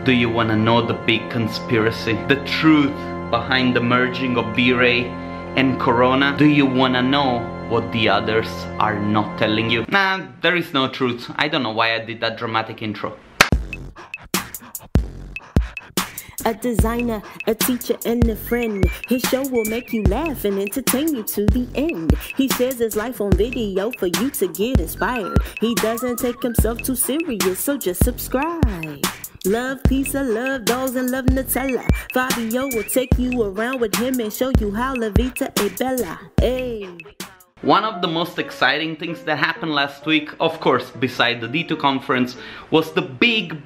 Do you wanna know the big conspiracy? The truth behind the merging of V-Ray and Corona? Do you wanna know what the others are not telling you? Nah, there is no truth. I don't know why I did that dramatic intro. A designer, a teacher, and a friend. His show will make you laugh and entertain you to the end. He shares his life on video for you to get inspired. He doesn't take himself too serious, so just subscribe. Love pizza, love dolls, and love Nutella. Fabio will take you around with him and show you how La Vita è Bella. Hey. One of the most exciting things that happened last week, of course, beside the D2 conference, was the big,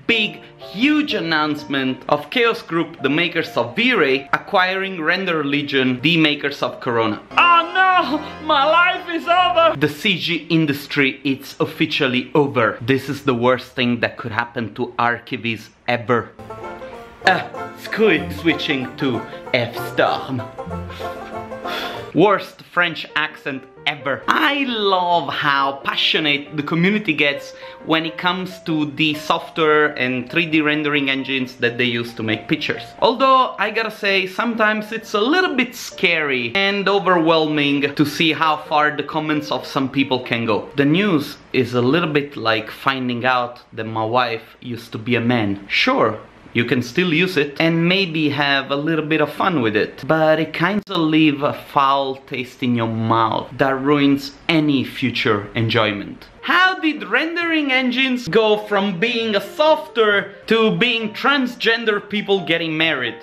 huge announcement of Chaos Group, the makers of V-Ray, acquiring Render Legion, the makers of Corona. Oh no! My life is over! The CG industry, it's officially over. This is the worst thing that could happen to archivists ever. Switching to F-Storm. Worst French accent ever. I love how passionate the community gets when it comes to the software and 3D rendering engines that they use to make pictures. Although, I gotta say, sometimes it's a little bit scary and overwhelming to see how far the comments of some people can go. The news is a little bit like finding out that my wife used to be a man. Sure, you can still use it and maybe have a little bit of fun with it, but it kinda leaves a foul taste in your mouth that ruins any future enjoyment. How did rendering engines go from being a software to being transgender people getting married?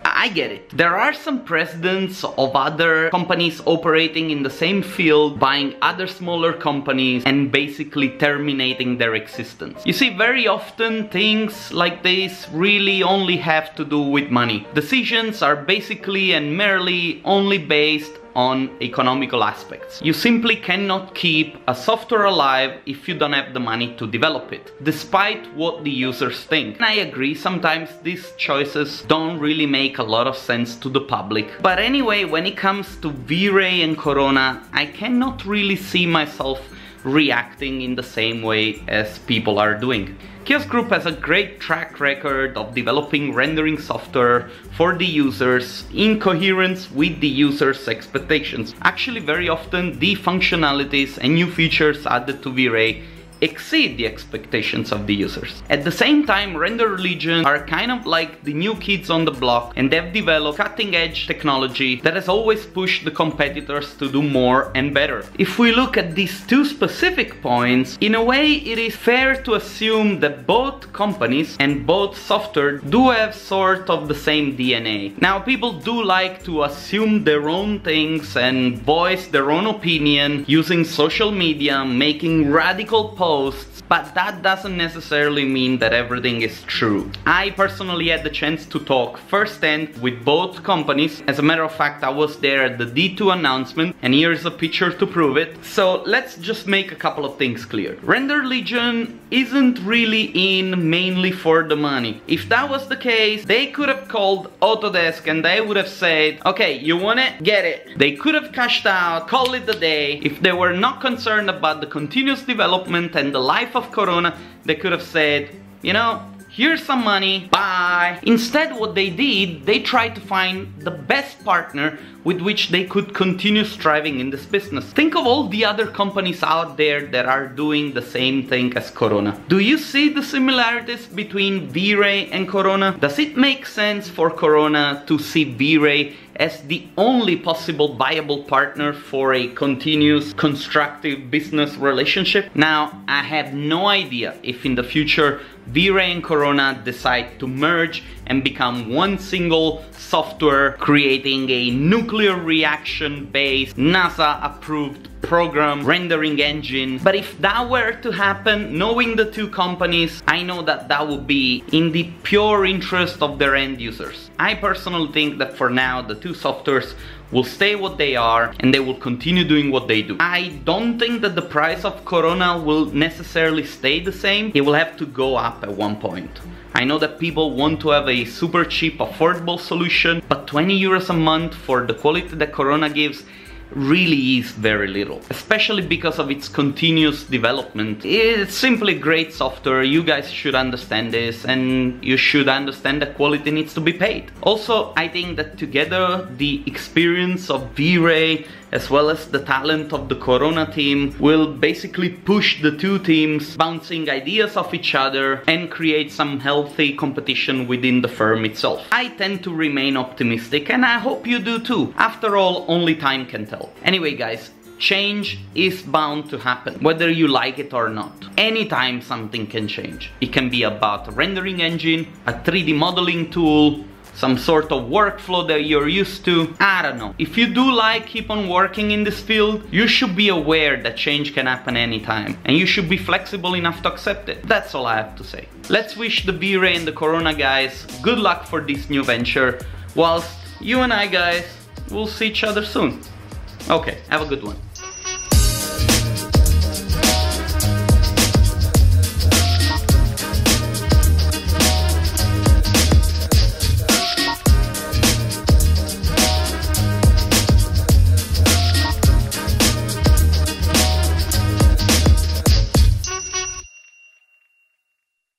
I get it. There are some precedents of other companies operating in the same field, buying other smaller companies and basically terminating their existence. You see, very often things like this really only have to do with money. Decisions are basically and merely only based on economical aspects. You simply cannot keep a software alive if you don't have the money to develop it, despite what the users think. And I agree, sometimes these choices don't really make a lot of sense to the public. But anyway, when it comes to V-Ray and Corona, I cannot really see myself reacting in the same way as people are doing. Chaos Group has a great track record of developing rendering software for the users in coherence with the users' expectations. Actually, very often the functionalities and new features added to V-Ray exceed the expectations of the users. At the same time, Render Legion are kind of like the new kids on the block, and they've developed cutting-edge technology that has always pushed the competitors to do more and better. If we look at these two specific points, in a way it is fair to assume that both companies and both software do have sort of the same DNA. Now, people do like to assume their own things and voice their own opinion using social media, making radical posts, but that doesn't necessarily mean that everything is true. I personally had the chance to talk firsthand with both companies. As a matter of fact, I was there at the D2 announcement, and here's a picture to prove it. So let's just make a couple of things clear. Render Legion isn't really in mainly for the money. If that was the case, they could have called Autodesk and they would have said, okay, you want it? Get it. They could have cashed out, call it a day. If they were not concerned about the continuous development and the life of Corona, they could have said, you know, here's some money, bye. Instead, what they did, they tried to find the best partner with which they could continue striving in this business. Think of all the other companies out there that are doing the same thing as Corona. Do you see the similarities between V-Ray and Corona? Does it make sense for Corona to see V-Ray as the only possible viable partner for a continuous constructive business relationship? Now, I have no idea if in the future V-Ray and Corona decide to merge and become one single software, creating a nuclear reaction based NASA approved program rendering engine. But if that were to happen, knowing the two companies, I know that that would be in the pure interest of their end users. I personally think that for now the two softwares will stay what they are and they will continue doing what they do. I don't think that the price of Corona will necessarily stay the same. It will have to go up at one point. I know that people want to have a super cheap, affordable solution, but 20 euros a month for the quality that Corona gives, really is very little, especially because of its continuous development. It's simply great software. You guys should understand this, and you should understand that quality needs to be paid. Also, I think that together the experience of V-Ray as well as the talent of the Corona team will basically push the two teams, bouncing ideas off each other, and create some healthy competition within the firm itself. I tend to remain optimistic, and I hope you do too. After all, only time can tell. Anyway guys, change is bound to happen, whether you like it or not. Anytime something can change. It can be about a rendering engine, a 3D modeling tool, some sort of workflow that you're used to. I don't know. If you do keep on working in this field, you should be aware that change can happen anytime, and you should be flexible enough to accept it. That's all I have to say. Let's wish the V-Ray and the Corona guys good luck for this new venture, whilst you and I guys will see each other soon. Okay, have a good one.